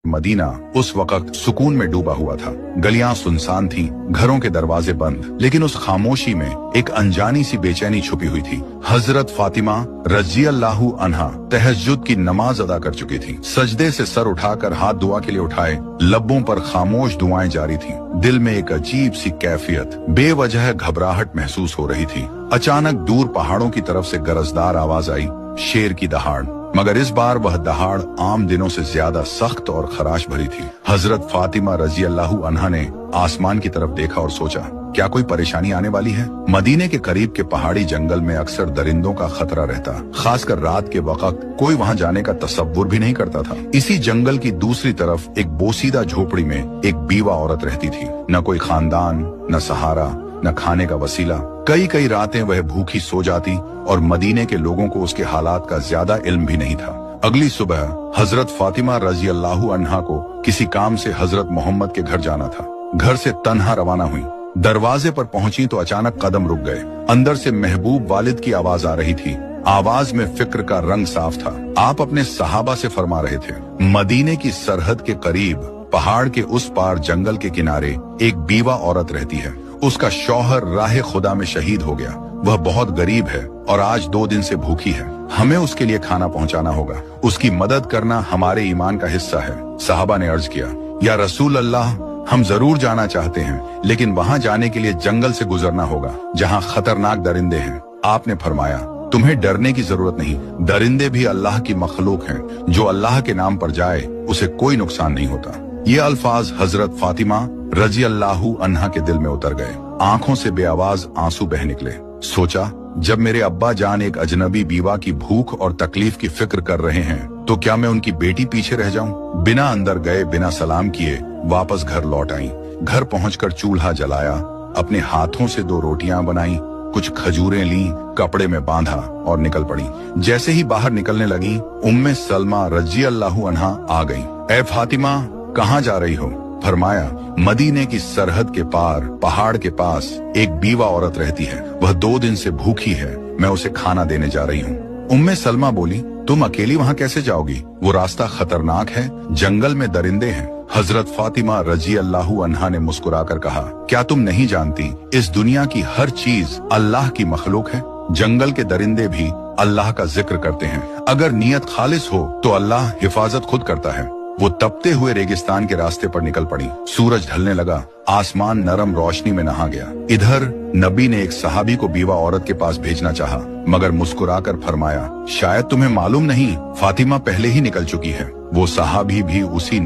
Medina उस वक्त सुकून में डूबा हुआ था। गलियां सुनसान थीं, घरों के दरवाजे बंद, लेकिन उस खामोशी में एक अनजानी सी बेचैनी छुपी हुई थी। हजरत फातिमा रज़ियल्लाहु अन्हा तहज्जुद की नमाज अदा कर चुकी थी। सजदे से सर उठाकर हाथ दुआ के लिए उठाए, लब्बों पर खामोश दुआएं जारी थीं। दिल में एक अजीब सी कैफियत, बेवजह घबराहट महसूस हो रही थी। अचानक दूर पहाड़ों की तरफ से गरजदार आवाज आई, शेर की दहाड़। मगर इस बार वह दहाड़ आम दिनों से ज्यादा सख्त और खराश भरी थी। हजरत फातिमा रज़ियल्लाहु अन्हा ने आसमान की तरफ देखा और सोचा, क्या कोई परेशानी आने वाली है? मदीने के करीब के पहाड़ी जंगल में अक्सर दरिंदों का खतरा रहता, खासकर रात के वक्त कोई वहां जाने का तसव्वुर भी नहीं करता था। इसी जंगल की दूसरी तरफ एक बोसीदा झोपड़ी में एक बीवा औरत रहती थी। न कोई खानदान, न सहारा, न खाने का वसीला। कई रातें वह भूखी सो जाती और मदीने के लोगों को उसके हालात का ज्यादा इल्म भी नहीं था। अगली सुबह हजरत फातिमा रज़ियल्लाहु अन्हा को किसी काम से हजरत मोहम्मद के घर जाना था। घर से तन्हा रवाना हुई। दरवाजे पर पहुंची तो अचानक कदम रुक गए। अंदर से महबूब वालिद की आवाज आ रही थी। आवाज में फिक्र का रंग साफ था। आप अपने सहाबा से फरमा रहे थे, मदीने की सरहद के करीब पहाड़ के उस पार जंगल के किनारे एक बीवा औरत रहती है। उसका शौहर राह खुदा में शहीद हो गया। वह बहुत गरीब है और आज 2 दिन से भूखी है। हमें उसके लिए खाना पहुंचाना होगा। उसकी मदद करना हमारे ईमान का हिस्सा है। साहबा ने अर्ज किया, या रसूल अल्लाह, हम जरूर जाना चाहते हैं, लेकिन वहां जाने के लिए जंगल से गुजरना होगा, जहां खतरनाक दरिंदे हैं। आपने फरमाया, तुम्हें डरने की जरूरत नहीं, दरिंदे भी अल्लाह की मखलूक हैं। जो अल्लाह के नाम पर जाए उसे कोई नुकसान नहीं होता। ये अल्फाज हजरत फातिमा रज़ियल्लाहु अन्हा के दिल में उतर गए। आंखों से बेआवाज आंसू बह निकले। सोचा, जब मेरे अब्बा जान एक अजनबी बीवा की भूख और तकलीफ की फिक्र कर रहे हैं, तो क्या मैं उनकी बेटी पीछे रह जाऊं? बिना अंदर गए, बिना सलाम किए वापस घर लौट आई। घर पहुंचकर चूल्हा जलाया, अपने हाथों से 2 रोटियां बनाई, कुछ खजूरें ली, कपड़े में बांधा और निकल पड़ी। जैसे ही बाहर निकलने लगी, उम्मे सलमा रज़ियल्लाहु अन्हा आ गई। ए फातिमा, कहाँ जा रही हो? फरमाया, मदीने की सरहद के पार पहाड़ के पास एक बीवा औरत रहती है। वह 2 दिन से भूखी है। मैं उसे खाना देने जा रही हूँ। उम्मे सलमा बोली, तुम अकेली वहाँ कैसे जाओगी? वो रास्ता खतरनाक है, जंगल में दरिंदे हैं। हजरत फातिमा रज़ियल्लाहु अन्हा ने मुस्कुराकर कहा, क्या तुम नहीं जानती, इस दुनिया की हर चीज अल्लाह की मखलूक है। जंगल के दरिंदे भी अल्लाह का जिक्र करते हैं। अगर नियत खालिस हो तो अल्लाह हिफाजत खुद करता है। वो तपते हुए रेगिस्तान के रास्ते पर निकल पड़ी। सूरज ढलने लगा, आसमान नरम रोशनी में नहा गया। इधर नबी ने एक सहाबी को बीवा औरत के पास भेजना चाहा, मगर मुस्कुराकर फरमाया, शायद तुम्हें मालूम नहीं, फातिमा पहले ही निकल चुकी है। वो सहाबी भी उसी